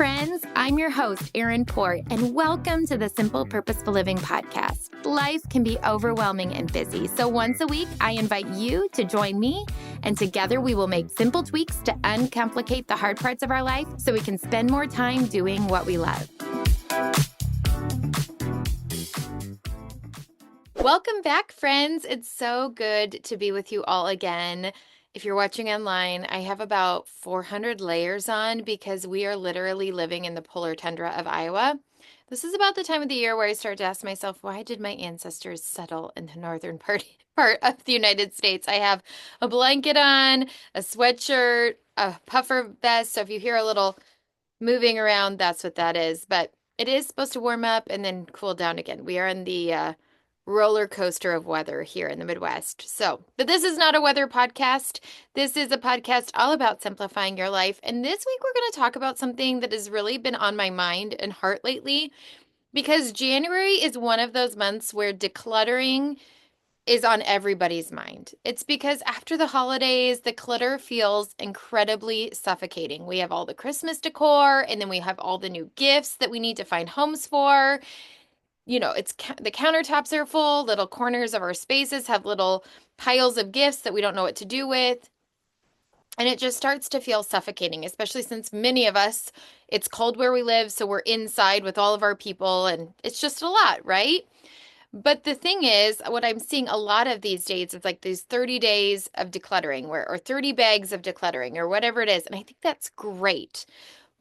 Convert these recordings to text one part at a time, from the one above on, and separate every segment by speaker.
Speaker 1: friends. I'm your host, Erin Port, and welcome to the Simple Purposeful Living podcast. Life can be overwhelming and busy, so once a week, I invite you to join me, and together we will make simple tweaks to uncomplicate the hard parts of our life so we can spend more time doing what we love. Welcome back, friends. It's so good to be with you all again. If you're watching online, I have about 400 layers on because we are literally living in the polar tundra of Iowa. This is about the time of the year where I start to ask myself, why did my ancestors settle in the northern part of the United States? I have a blanket on, a sweatshirt, a puffer vest. So if you hear a little moving around, that's what that is. But it is supposed to warm up and then cool down again. We are in the roller coaster of weather here in the Midwest. But this is not a weather podcast. This is a podcast all about simplifying your life. And this week we're going to talk about something that has really been on my mind and heart lately, because January is one of those months where decluttering is on everybody's mind. It's because after the holidays, the clutter feels incredibly suffocating. We have all the Christmas decor, and then we have all the new gifts that we need to find homes for. You know, the countertops are full, little corners of our spaces have little piles of gifts that we don't know what to do with. And it just starts to feel suffocating, especially since many of us, it's cold where we live, so we're inside with all of our people, and it's just a lot, right? But the thing is, what I'm seeing a lot of these days, it's like these 30 days of decluttering or 30 bags of decluttering or whatever it is. And I think that's great.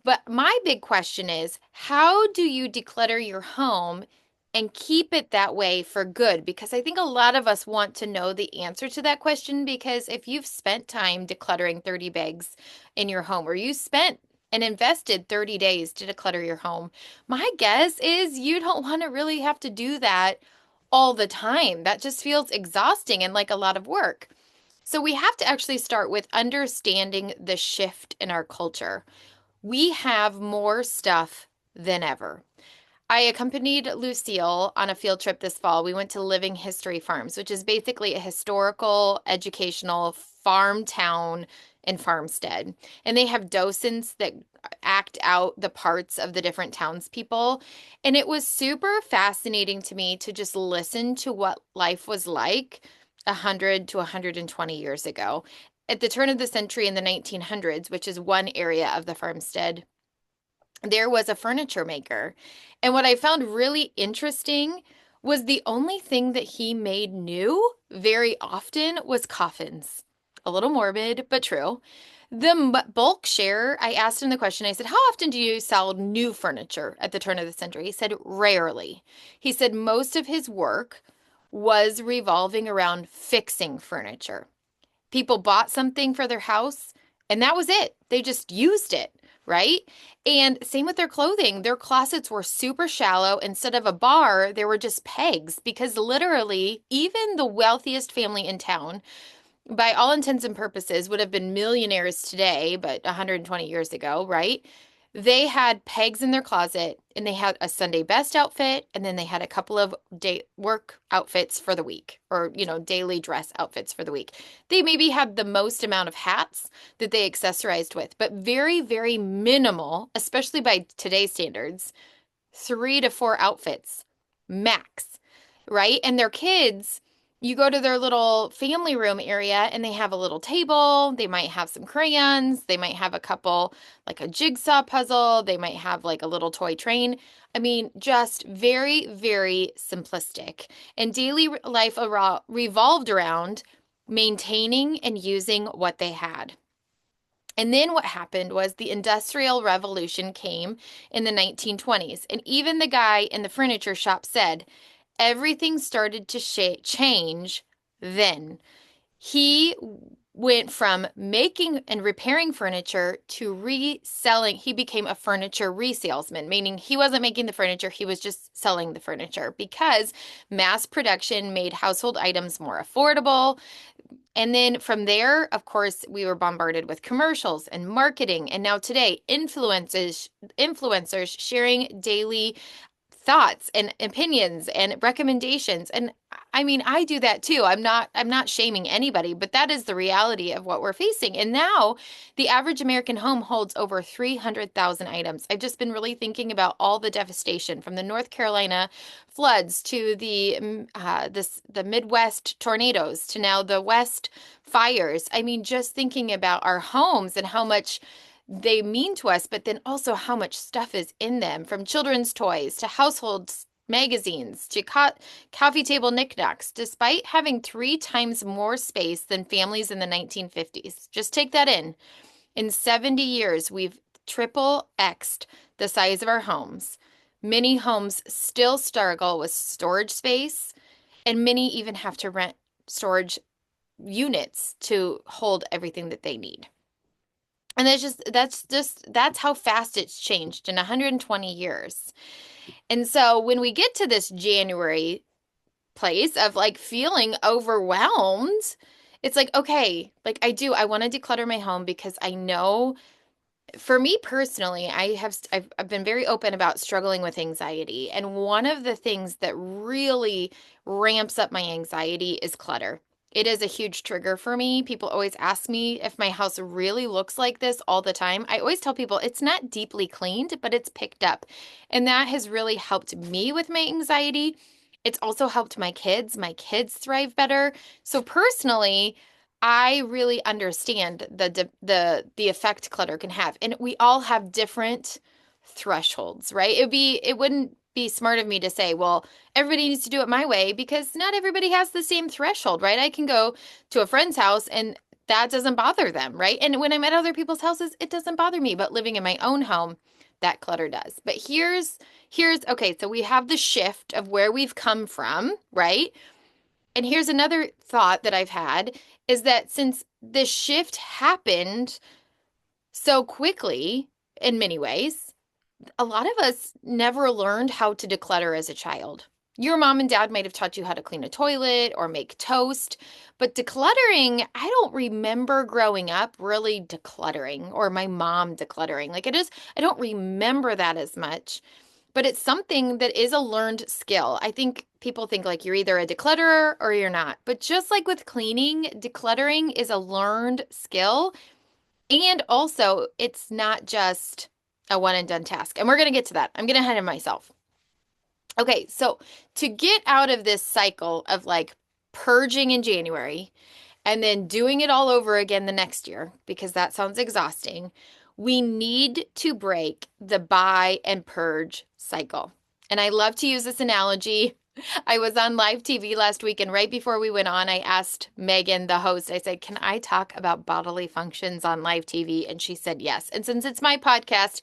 Speaker 1: But my big question is, how do you declutter your home and keep it that way for good? Because I think a lot of us want to know the answer to that question, because if you've spent time decluttering 30 bags in your home, or you spent and invested 30 days to declutter your home, my guess is you don't want to really have to do that all the time. That just feels exhausting and like a lot of work. So we have to actually start with understanding the shift in our culture. We have more stuff than ever. I accompanied Lucille on a field trip this fall. We went to Living History Farms, which is basically a historical, educational farm town and farmstead. And they have docents that act out the parts of the different townspeople. And it was super fascinating to me to just listen to what life was like 100 to 120 years ago. At the turn of the century in the 1900s, which is one area of the farmstead, there was a furniture maker. And what I found really interesting was the only thing that he made new very often was coffins. A little morbid, but true. The bulk share, I asked him the question, I said, how often do you sell new furniture at the turn of the century? He said, rarely. He said most of his work was revolving around fixing furniture. People bought something for their house, and that was it. They just used it, right? And same with their clothing. Their closets were super shallow. Instead of a bar, there were just pegs, because literally even the wealthiest family in town, by all intents and purposes, would have been millionaires today, but 120 years ago, right? They had pegs in their closet, and they had a Sunday best outfit, and then they had a couple of day work outfits for the week, or, daily dress outfits for the week. They maybe had the most amount of hats that they accessorized with, but very, very minimal, especially by today's standards, 3 to 4 outfits max, right? And their kids, you go to their little family room area and they have a little table. They might have some crayons. They might have a couple, like a jigsaw puzzle. They might have like a little toy train. I mean, just very, very simplistic. And daily life revolved around maintaining and using what they had. And then what happened was the Industrial Revolution came in the 1920s. And even the guy in the furniture shop said, everything started to change then. He went from making and repairing furniture to reselling. He became a furniture resalesman, meaning he wasn't making the furniture, he was just selling the furniture, because mass production made household items more affordable. And then from there, of course, we were bombarded with commercials and marketing. And now today, influencers sharing daily thoughts and opinions and recommendations. And I mean, I do that too. I'm not shaming anybody, but that is the reality of what we're facing. And now the average American home holds over 300,000 items. I've just been really thinking about all the devastation from the North Carolina floods to the Midwest tornadoes to now the West fires. I mean, just thinking about our homes and how much they mean to us, but then also how much stuff is in them, from children's toys to household magazines to coffee table knickknacks, despite having 3 times more space than families in the 1950s. Just take that in. In 70 years, we've triple X'd the size of our homes. Many homes still struggle with storage space, and many even have to rent storage units to hold everything that they need. And that's how fast it's changed in 120 years. And so when we get to this January place of like feeling overwhelmed, it's like, okay, like I want to declutter my home because I know for me personally, I've been very open about struggling with anxiety. And one of the things that really ramps up my anxiety is clutter. It is a huge trigger for me. People always ask me if my house really looks like this all the time. I always tell people it's not deeply cleaned, but it's picked up. And that has really helped me with my anxiety. It's also helped my kids. My kids thrive better. So personally, I really understand the effect clutter can have. And we all have different thresholds, right? It wouldn't be smart of me to say, well, everybody needs to do it my way because not everybody has the same threshold, right? I can go to a friend's house and that doesn't bother them, right? And when I'm at other people's houses, it doesn't bother me, but living in my own home, that clutter does. But here's okay, so we have the shift of where we've come from, right? And here's another thought that I've had is that since this shift happened so quickly in many ways, a lot of us never learned how to declutter as a child. Your mom and dad might have taught you how to clean a toilet or make toast, but decluttering, I don't remember growing up really decluttering or my mom decluttering. Like I don't remember that as much, but it's something that is a learned skill. I think people think like you're either a declutterer or you're not. But just like with cleaning, decluttering is a learned skill. And also, it's not just a one and done task. And we're going to get to that. I'm getting ahead of myself. Okay, so to get out of this cycle of like purging in January and then doing it all over again the next year, because that sounds exhausting, we need to break the buy and purge cycle. And I love to use this analogy. I was on live TV last week, and right before we went on, I asked Megan, the host, I said, can I talk about bodily functions on live TV? And she said yes. And since it's my podcast,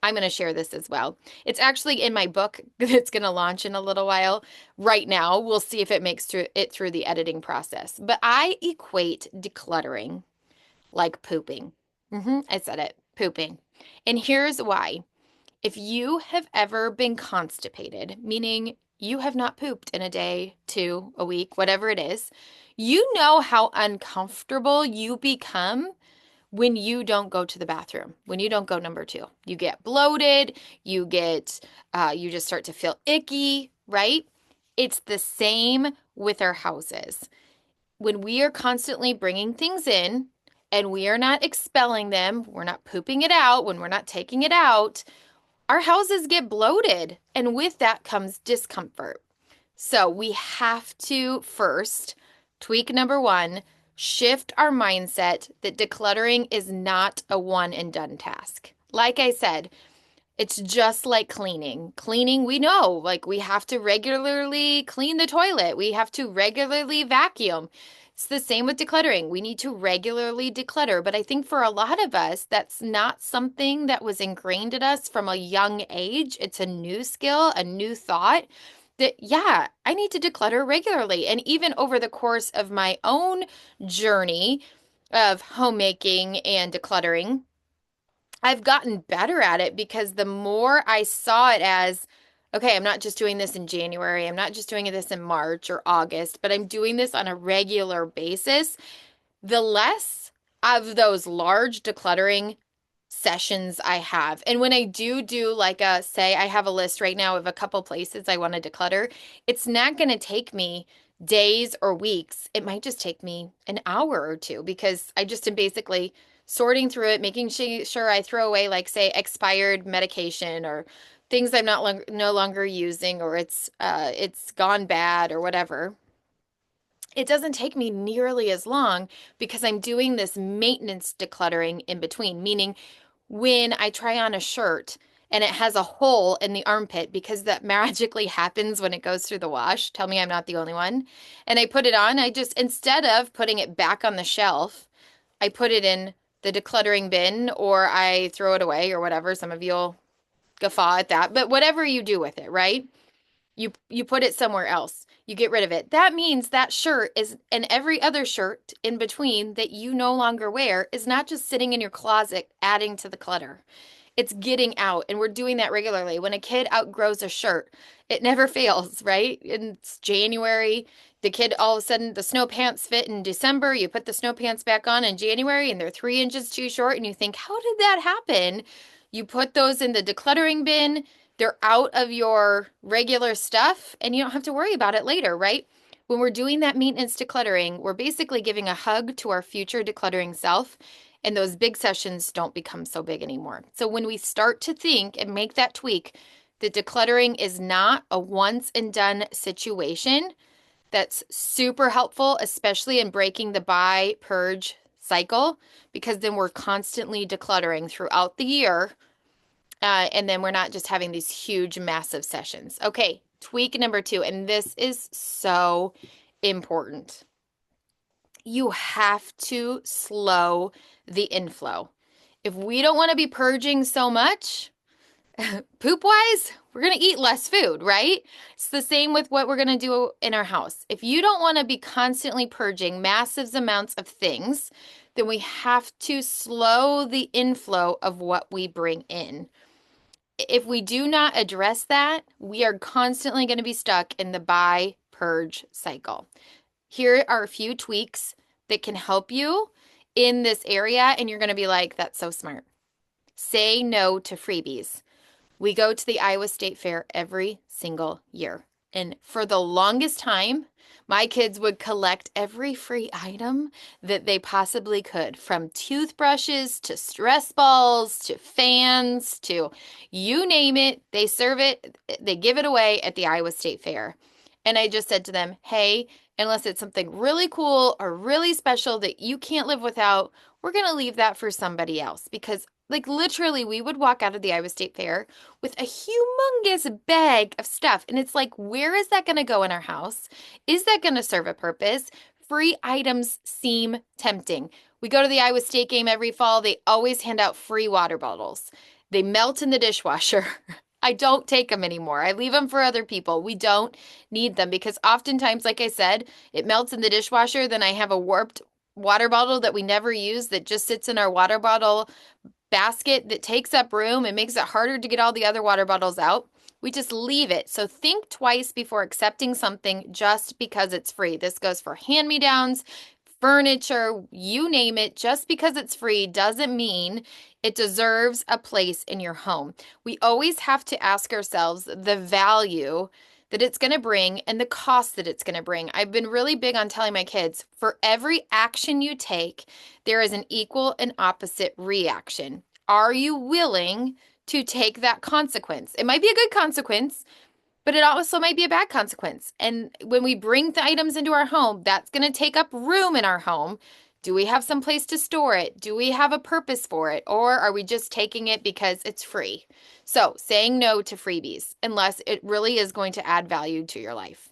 Speaker 1: I'm going to share this as well. It's actually in my book that's going to launch in a little while. Right now, we'll see if it makes it through the editing process. But I equate decluttering like pooping. I said it, pooping. And here's why. If you have ever been constipated, meaning you have not pooped in a day, 2, a week, whatever it is, you know how uncomfortable you become when you don't go to the bathroom, when you don't go number 2. You get bloated, you just start to feel icky, right? It's the same with our houses. When we are constantly bringing things in and we are not expelling them, we're not pooping it out, when we're not taking it out, our houses get bloated. And with that comes discomfort. So we have to first tweak number 1, shift our mindset that decluttering is not a one and done task. Like I said, it's just like cleaning. Cleaning, we know, like we have to regularly clean the toilet. We have to regularly vacuum. It's the same with decluttering. We need to regularly declutter. But I think for a lot of us, that's not something that was ingrained in us from a young age. It's a new skill, a new thought that, yeah, I need to declutter regularly. And even over the course of my own journey of homemaking and decluttering, I've gotten better at it because the more I saw it as, okay, I'm not just doing this in January, I'm not just doing this in March or August, but I'm doing this on a regular basis, the less of those large decluttering sessions I have. And when I do like say I have a list right now of a couple places I want to declutter, it's not going to take me days or weeks. It might just take me an hour or two because I just am basically sorting through it, making sure I throw away like say expired medication or things I'm not no longer using, or it's gone bad or whatever. It doesn't take me nearly as long because I'm doing this maintenance decluttering in between, meaning when I try on a shirt and it has a hole in the armpit because that magically happens when it goes through the wash. Tell me I'm not the only one. And I put it on, I just, instead of putting it back on the shelf, I put it in the decluttering bin or I throw it away or whatever. Some of you'll guffaw at that, but whatever you do with it, right? You put it somewhere else. You get rid of it. That means that shirt is, and every other shirt in between that you no longer wear is not just sitting in your closet adding to the clutter. It's getting out, and we're doing that regularly. When a kid outgrows a shirt, it never fails, right? It's January. The kid all of a sudden the snow pants fit in December. You put the snow pants back on in January and they're 3 inches too short, and you think, how did that happen? You put those in the decluttering bin. They're out of your regular stuff, and you don't have to worry about it later, right? When we're doing that maintenance decluttering, we're basically giving a hug to our future decluttering self, and those big sessions don't become so big anymore. So when we start to think and make that tweak, that decluttering is not a once and done situation, that's super helpful, especially in breaking the buy purge cycle, because then we're constantly decluttering throughout the year. And then we're not just having these huge, massive sessions. Okay, tweak number 2, and this is so important. You have to slow the inflow. If we don't want to be purging so much, poop wise, we're going to eat less food, right? It's the same with what we're going to do in our house. If you don't want to be constantly purging massive amounts of things, then we have to slow the inflow of what we bring in. If we do not address that, we are constantly going to be stuck in the buy purge cycle. Here are a few tweaks that can help you in this area, and you're going to be like, that's so smart. Say no to freebies. We go to the Iowa State Fair every single year. And for the longest time, my kids would collect every free item that they possibly could, from toothbrushes to stress balls to fans to you name it. They serve it, they give it away at the Iowa State Fair. And I just said to them, hey, unless it's something really cool or really special that you can't live without, we're going to leave that for somebody else. Because like literally, we would walk out of the Iowa State Fair with a humongous bag of stuff. And it's like, where is that going to go in our house? Is that going to serve a purpose? Free items seem tempting. We go to the Iowa State game every fall. They always hand out free water bottles. They melt in the dishwasher. I don't take them anymore. I leave them for other people. We don't need them because oftentimes, like I said, it melts in the dishwasher. Then I have a warped water bottle that we never use that just sits in our water bottle basket that takes up room and makes it harder to get all the other water bottles out. We just leave it. So think twice before accepting something just because it's free. This goes for hand-me-downs, furniture, you name it. Just because it's free doesn't mean it deserves a place in your home. We always have to ask ourselves the value that it's going to bring and the cost that it's going to bring. I've been really big on telling my kids, for every action you take, there is an equal and opposite reaction. Are you willing to take that consequence? It might be a good consequence, but it also might be a bad consequence. And when we bring the items into our home, that's going to take up room in our home. Do we have some place to store it? Do we have a purpose for it? Or are we just taking it because it's free? So saying no to freebies, unless it really is going to add value to your life.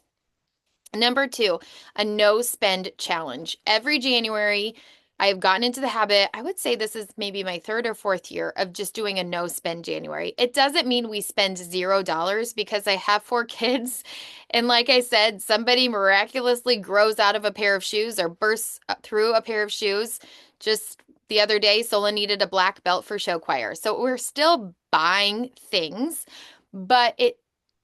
Speaker 1: Number 2, a no spend challenge. Every January, I have gotten into the habit, I would say this is maybe my 3rd or 4th year of just doing a no spend January. It doesn't mean we spend $0 because I have 4 kids. And like I said, somebody miraculously grows out of a pair of shoes or bursts through a pair of shoes. Just the other day, Sola needed a black belt for show choir. So we're still buying things, but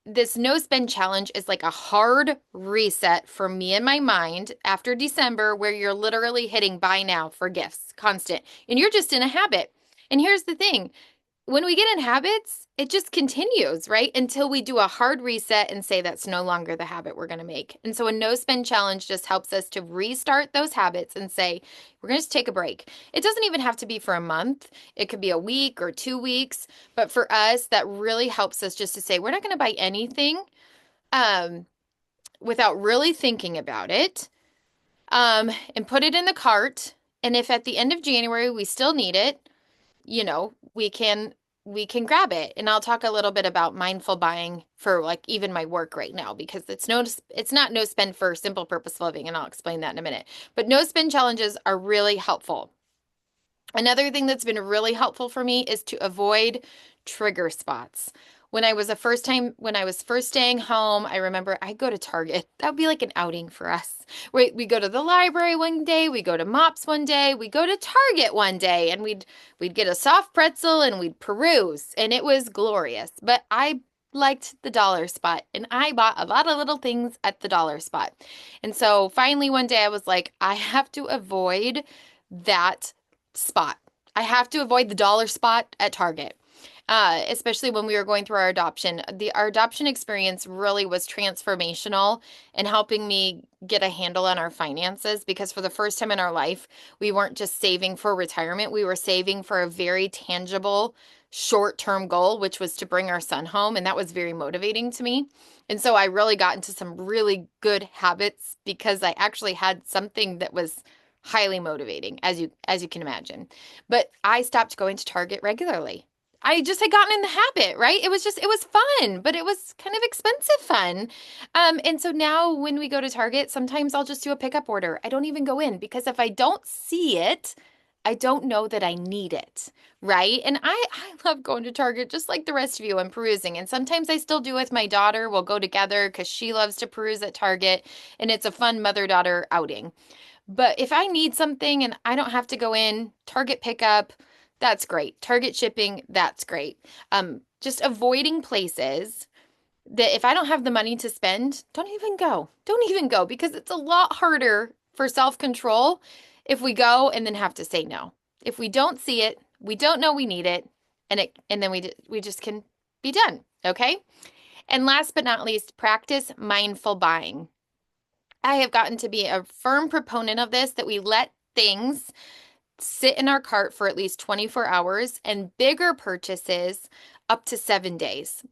Speaker 1: this no spend challenge is like a hard reset for me in my mind after December, where you're literally hitting buy now for gifts constant and you're just in a habit. And here's the thing. When we get in habits, it just continues, right? Until we do a hard reset and say that's no longer the habit we're going to make. And so a no spend challenge just helps us to restart those habits and say, we're going to just take a break. It doesn't even have to be for a month. It could be a week or 2 weeks. But for us, that really helps us just to say, we're not going to buy anything um, without really thinking about it and put it in the cart. And if at the end of January we still need it, we can grab it. And I'll talk a little bit about mindful buying for like even my work right now because it's not no spend for simple purpose living, and I'll explain that in a minute. But no spend challenges are really helpful. Another thing that's been really helpful for me is to avoid trigger spots. When I was first staying home, I remember I'd go to Target. That would be like an outing for us. We go to the library one day, we go to Mops one day, we go to Target one day, and we'd get a soft pretzel and we'd peruse, and it was glorious. But I liked the dollar spot, and I bought a lot of little things at the dollar spot. And so finally one day I was like, I have to avoid that spot. I have to avoid the dollar spot at Target. Especially when we were going through our adoption. Our adoption experience really was transformational in helping me get a handle on our finances because for the first time in our life, we weren't just saving for retirement. We were saving for a very tangible short-term goal, which was to bring our son home. And that was very motivating to me. And so I really got into some really good habits because I actually had something that was highly motivating, as you can imagine. But I stopped going to Target regularly. I just had gotten in the habit, right? It was fun, but it was kind of expensive fun. And so now when we go to Target, sometimes I'll just do a pickup order. I don't even go in because if I don't see it, I don't know that I need it, right? And I love going to Target just like the rest of you and perusing. And sometimes I still do with my daughter. We'll go together because she loves to peruse at Target, and it's a fun mother-daughter outing. But if I need something and I don't have to go in, Target pickup, that's great. Target shipping, that's great. Just avoiding places that if I don't have the money to spend, don't even go. Don't even go because it's a lot harder for self-control if we go and then have to say no. If we don't see it, we don't know we need it, and then we just can be done, okay? And last but not least, practice mindful buying. I have gotten to be a firm proponent of this, that we let things sit in our cart for at least 24 hours and bigger purchases up to 7 days.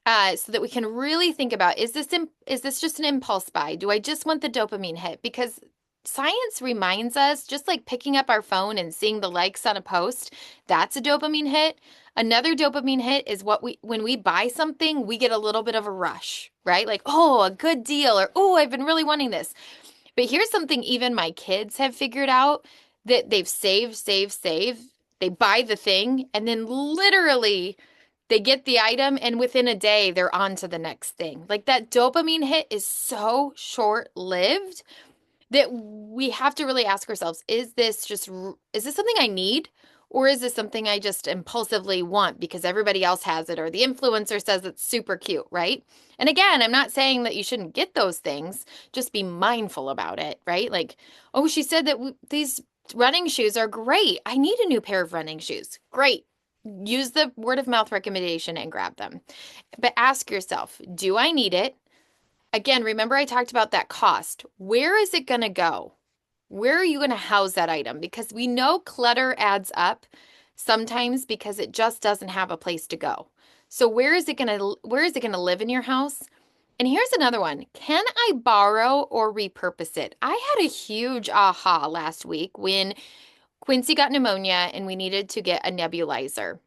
Speaker 1: So that we can really think about, is this just an impulse buy? Do I just want the dopamine hit? Because science reminds us, just like picking up our phone and seeing the likes on a post, that's a dopamine hit. Another dopamine hit is when we buy something, we get a little bit of a rush, right? Like, oh, a good deal, or oh, I've been really wanting this. But here's something even my kids have figured out, that they've saved. They buy the thing, and then literally they get the item, and within a day, they're on to the next thing. Like that dopamine hit is so short-lived that we have to really ask ourselves, is this something I need? Or is this something I just impulsively want because everybody else has it or the influencer says it's super cute, right? And again, I'm not saying that you shouldn't get those things. Just be mindful about it, right? Like, oh, she said that these running shoes are great. I need a new pair of running shoes. Great. Use the word of mouth recommendation and grab them. But ask yourself, do I need it? Again, remember I talked about that cost. Where is it going to go? Where are you going to house that item? Because we know clutter adds up sometimes because it just doesn't have a place to go. So where is it going to live in your house? And here's another one. Can I borrow or repurpose it? I had a huge aha last week when Quincy got pneumonia and we needed to get a nebulizer.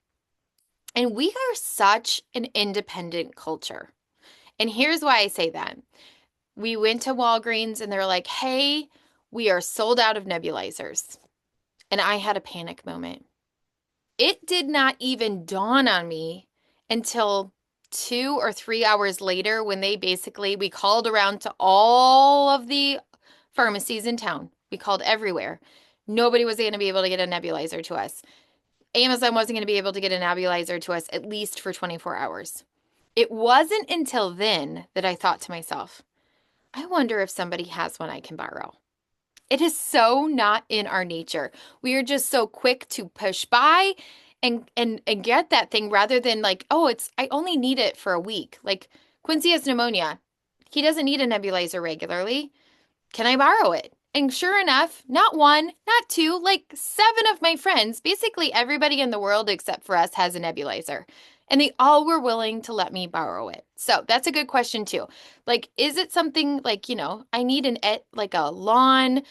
Speaker 1: And we are such an independent culture. And here's why I say that. We went to Walgreens and they're like, hey, we are sold out of nebulizers. And I had a panic moment. It did not even dawn on me until 2 or 3 hours later when we called around to all of the pharmacies in town. We called everywhere. Nobody was going to be able to get a nebulizer to us. Amazon wasn't going to be able to get a nebulizer to us at least for 24 hours. It wasn't until then that I thought to myself, I wonder if somebody has one I can borrow. It is so not in our nature. We are just so quick to push by and get that thing rather than like, oh, it's I only need it for a week. Like Quincy has pneumonia. He doesn't need a nebulizer regularly. Can I borrow it? And sure enough, not one, not two, like seven of my friends, basically everybody in the world except for us has a nebulizer. And they all were willing to let me borrow it. So that's a good question too. Like, is it something like, I need like a lawn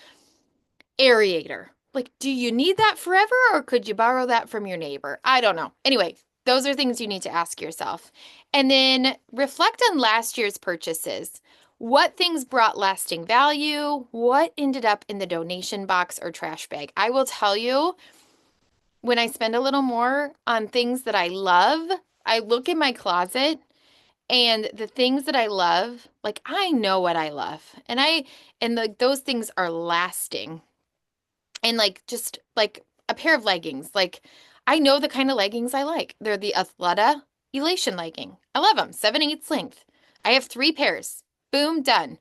Speaker 1: aerator. Like, do you need that forever or could you borrow that from your neighbor? I don't know. Anyway, those are things you need to ask yourself. And then reflect on last year's purchases. What things brought lasting value? What ended up in the donation box or trash bag? I will tell you, when I spend a little more on things that I love, I look in my closet and the things that I love, like I know what I love. Those things are lasting and like just like a pair of leggings. Like I know the kind of leggings I like. They're the Athleta Elation legging. I love them, 7/8 length. I have three pairs. Boom, done.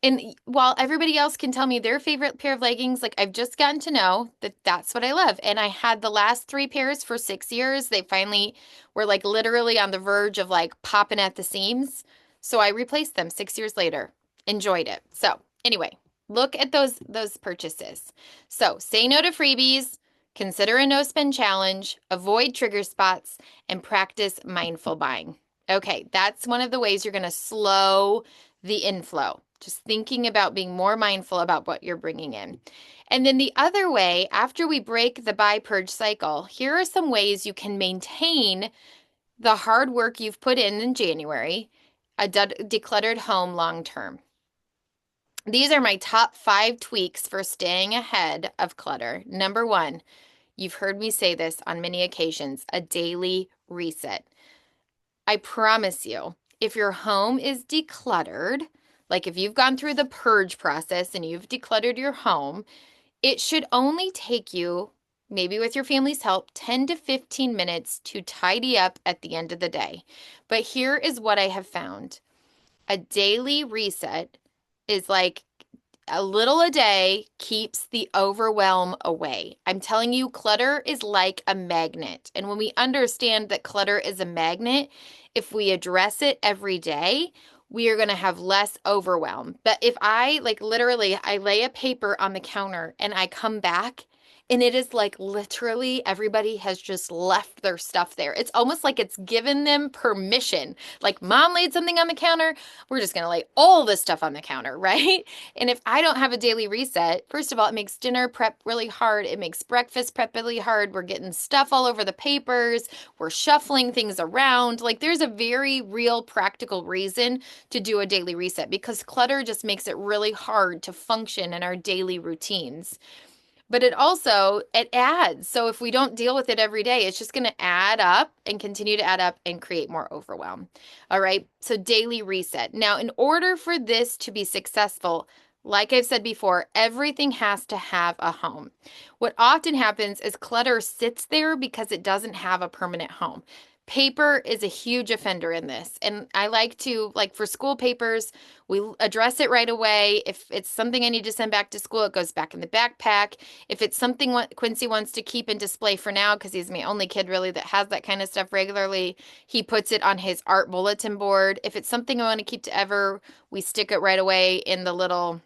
Speaker 1: And while everybody else can tell me their favorite pair of leggings, like I've just gotten to know that that's what I love. And I had the last three pairs for 6 years. They finally were like literally on the verge of like popping at the seams. So I replaced them 6 years later. Enjoyed it. So anyway, look at those purchases. So say no to freebies, consider a no spend challenge, avoid trigger spots, and practice mindful buying. Okay, that's one of the ways you're going to slow the inflow. Just thinking about being more mindful about what you're bringing in. And then the other way, after we break the buy purge cycle, here are some ways you can maintain the hard work you've put in January, a decluttered home long term. These are my top 5 tweaks for staying ahead of clutter. Number 1, you've heard me say this on many occasions, a daily reset. I promise you, if your home is decluttered, like if you've gone through the purge process and you've decluttered your home, it should only take you, maybe with your family's help, 10 to 15 minutes to tidy up at the end of the day. But here is what I have found. A daily reset is like a little a day keeps the overwhelm away. I'm telling you, clutter is like a magnet. And when we understand that clutter is a magnet, if we address it every day, we are going to have less overwhelm. But if I like literally, I lay a paper on the counter and I come back and it is like literally everybody has just left their stuff there. It's almost like it's given them permission. Like mom laid something on the counter, we're just going to lay all this stuff on the counter, right? And if I don't have a daily reset, first of all, it makes dinner prep really hard. It makes breakfast prep really hard. We're getting stuff all over the papers. We're shuffling things around. Like there's a very real practical reason to do a daily reset because clutter just makes it really hard to function in our daily routines. But it adds. So if we don't deal with it every day, it's just going to add up and continue to add up and create more overwhelm. All right. So daily reset. Now, in order for this to be successful, like I've said before, everything has to have a home. What often happens is clutter sits there because it doesn't have a permanent home. Paper is a huge offender in this. And I like to, like for school papers, we address it right away. If it's something I need to send back to school, it goes back in the backpack. If it's something what Quincy wants to keep and display for now, because he's my only kid really that has that kind of stuff regularly, he puts it on his art bulletin board. If it's something I want to keep to ever, we stick it right away in the little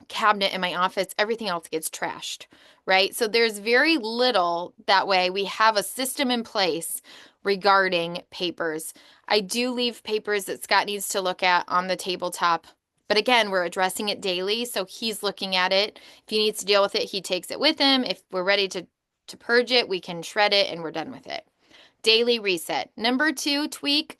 Speaker 1: cabinet in my office. Everything else gets trashed, right? So there's very little that way. We have a system in place regarding papers. I do leave papers that Scott needs to look at on the tabletop. But again, we're addressing it daily, so he's looking at it. If he needs to deal with it, he takes it with him. If we're ready to purge it, we can shred it and we're done with it. Daily reset. Number 2 tweak.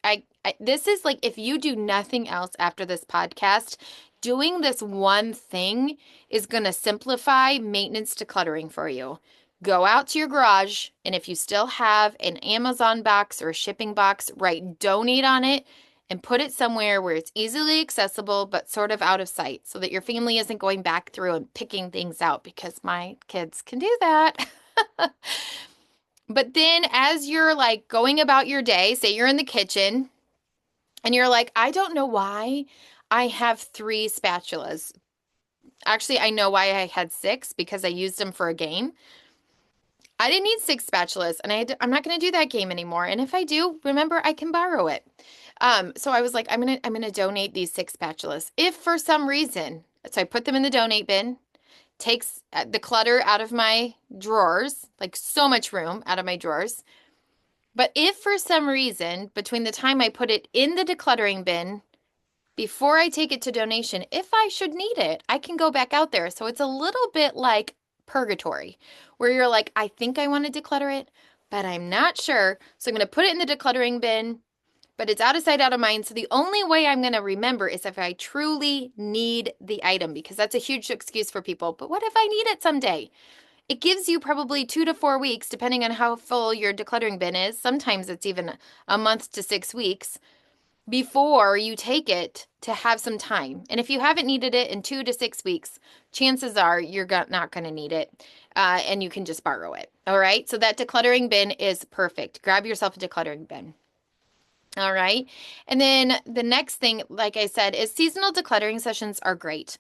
Speaker 1: This is like if you do nothing else after this podcast, doing this one thing is going to simplify maintenance decluttering for you. Go out to your garage, and if you still have an Amazon box or a shipping box, write donate on it and put it somewhere where it's easily accessible but sort of out of sight so that your family isn't going back through and picking things out because my kids can do that. But then as you're like going about your day, say you're in the kitchen and you're like, I don't know why I have 3 spatulas. Actually, I know why I had 6 because I used them for a game. I didn't need six spatulas, and I'm not going to do that game anymore. And if I do, remember I can borrow it. So I was like, I'm gonna donate these six spatulas. If for some reason, so I put them in the donate bin, takes the clutter out of my drawers, like so much room out of my drawers. But if for some reason, between the time I put it in the decluttering bin before I take it to donation, if I should need it, I can go back out there. So it's a little bit like purgatory, where you're like, I think I want to declutter it, but I'm not sure. So I'm going to put it in the decluttering bin, but it's out of sight, out of mind. So the only way I'm going to remember is if I truly need the item, because that's a huge excuse for people. But what if I need it someday? It gives you probably 2 to 4 weeks, depending on how full your decluttering bin is. Sometimes it's even a month to 6 weeks before you take it to have some time. And if you haven't needed it in 2 to 6 weeks, chances are you're not going to need it, and you can just borrow it. All right. So that decluttering bin is perfect. Grab yourself a decluttering bin. All right. And then the next thing, like I said, is seasonal decluttering sessions are great.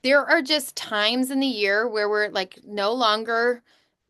Speaker 1: There are just times in the year where we're like no longer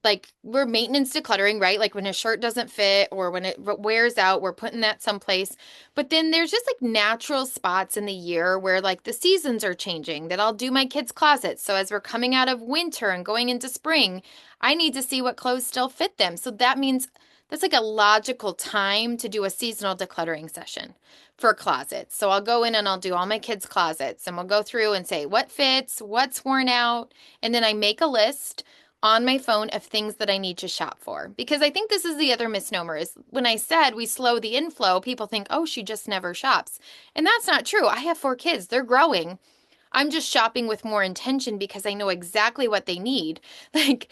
Speaker 1: like we're maintenance decluttering, right? Like when a shirt doesn't fit or when it wears out, we're putting that someplace. But then there's just like natural spots in the year where like the seasons are changing that I'll do my kids' closets. So as we're coming out of winter and going into spring, I need to see what clothes still fit them. So that means that's like a logical time to do a seasonal decluttering session for closets. So I'll go in and I'll do all my kids' closets and we'll go through and say what fits, what's worn out, and then I make a list on my phone of things that I need to shop for. Because I think this is the other misnomer is when I said we slow the inflow, people think, oh, she just never shops. And that's not true. I have 4 kids. They're growing. I'm just shopping with more intention because I know exactly what they need. Like,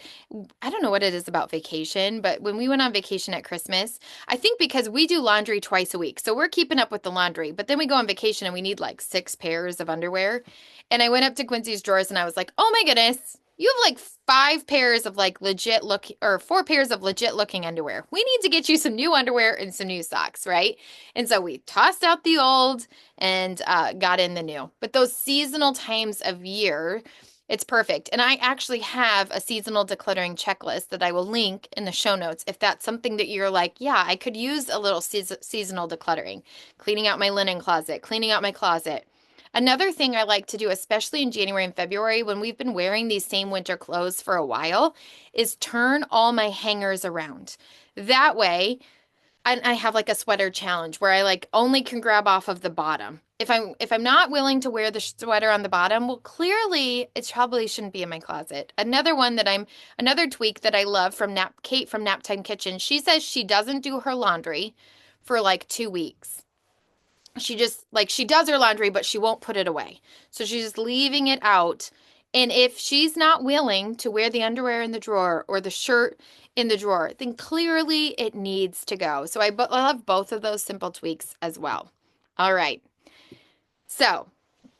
Speaker 1: I don't know what it is about vacation, but when we went on vacation at Christmas, I think because we do laundry twice a week. So we're keeping up with the laundry, but then we go on vacation and we need like 6 pairs of underwear. And I went up to Quincy's drawers and I was like, oh my goodness, you have like 5 pairs of like legit look or 4 pairs of legit looking underwear. We need to get you some new underwear and some new socks, right? And so we tossed out the old and got in the new. But those seasonal times of year, it's perfect. And I actually have a seasonal decluttering checklist that I will link in the show notes if that's something that you're like, yeah, I could use a little seasonal decluttering, cleaning out my linen closet, cleaning out my closet. Another thing I like to do, especially in January and February when we've been wearing these same winter clothes for a while, is turn all my hangers around. That way, and I have like a sweater challenge where I like only can grab off of the bottom. If I'm not willing to wear the sweater on the bottom, well, clearly it probably shouldn't be in my closet. Another tweak that I love from Kate from Naptime Kitchen. She says she doesn't do her laundry for like 2 weeks. She just like she does her laundry, but she won't put it away. So she's just leaving it out. And if she's not willing to wear the underwear in the drawer or the shirt in the drawer, then clearly it needs to go. So I love both of those simple tweaks as well. All right. So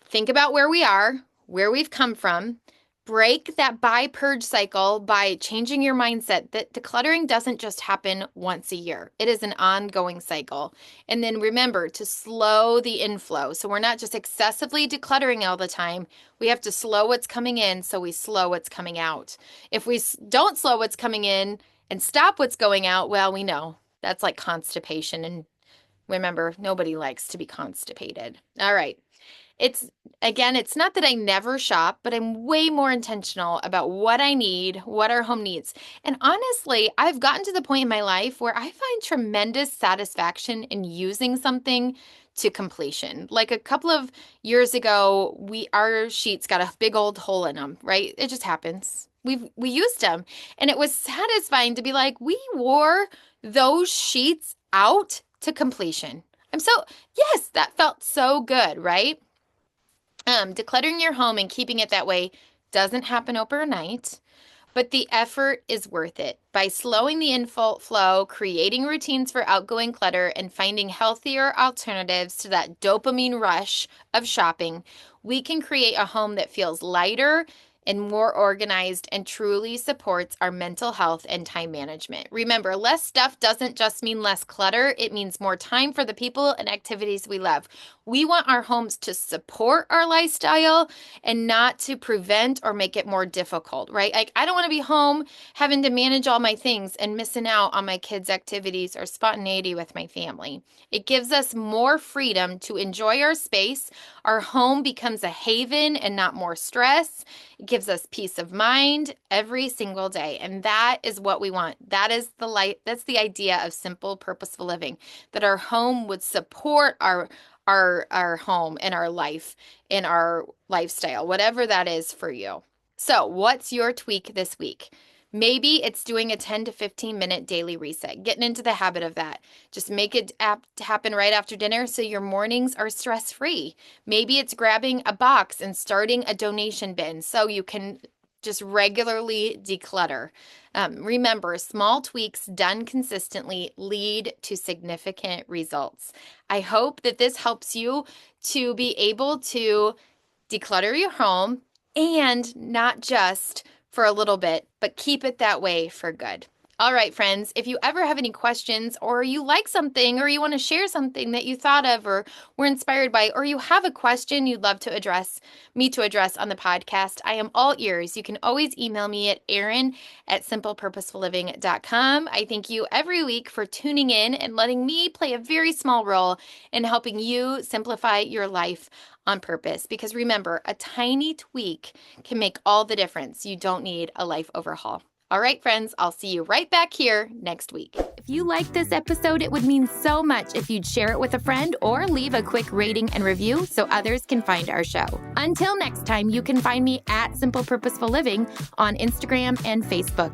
Speaker 1: think about where we are, where we've come from. Break that buy purge cycle by changing your mindset that decluttering doesn't just happen once a year. It is an ongoing cycle. And then remember to slow the inflow. So we're not just excessively decluttering all the time. We have to slow what's coming in so we slow what's coming out. If we don't slow what's coming in and stop what's going out, well, we know that's like constipation. And remember, nobody likes to be constipated. All right. It's not that I never shop, but I'm way more intentional about what I need, what our home needs. And honestly, I've gotten to the point in my life where I find tremendous satisfaction in using something to completion. Like a couple of years ago, our sheets got a big old hole in them, right? It just happens. We used them, and it was satisfying to be like, we wore those sheets out to completion. Yes, that felt so good, right? Decluttering your home and keeping it that way doesn't happen overnight, but the effort is worth it. By slowing the inflow, creating routines for outgoing clutter, and finding healthier alternatives to that dopamine rush of shopping, we can create a home that feels lighter and more organized and truly supports our mental health and time management. Remember, less stuff doesn't just mean less clutter. It means more time for the people and activities we love. We want our homes to support our lifestyle and not to prevent or make it more difficult, right? Like, I don't want to be home having to manage all my things and missing out on my kids' activities or spontaneity with my family. It gives us more freedom to enjoy our space. Our home becomes a haven and not more stress. It gives us peace of mind every single day. And that is what we want. That is the life. That's the idea of simple, purposeful living, that our home would support our home and our life and our lifestyle, whatever that is for you. So, what's your tweak this week? Maybe it's doing a 10 to 15 minute daily reset, getting into the habit of that. Just make it happen right after dinner so your mornings are stress-free. Maybe it's grabbing a box and starting a donation bin so you can just regularly declutter. Remember, small tweaks done consistently lead to significant results. I hope that this helps you to be able to declutter your home, and not just for a little bit, but keep it that way for good. All right, friends, if you ever have any questions, or you like something, or you want to share something that you thought of or were inspired by, or you have a question you'd love to address on the podcast, I am all ears. You can always email me at erin@simplepurposefullliving.com. I thank you every week for tuning in and letting me play a very small role in helping you simplify your life on purpose. Because remember, a tiny tweak can make all the difference. You don't need a life overhaul. All right, friends, I'll see you right back here next week. If you liked this episode, it would mean so much if you'd share it with a friend or leave a quick rating and review so others can find our show. Until next time, you can find me at Simple Purposeful Living on Instagram and Facebook.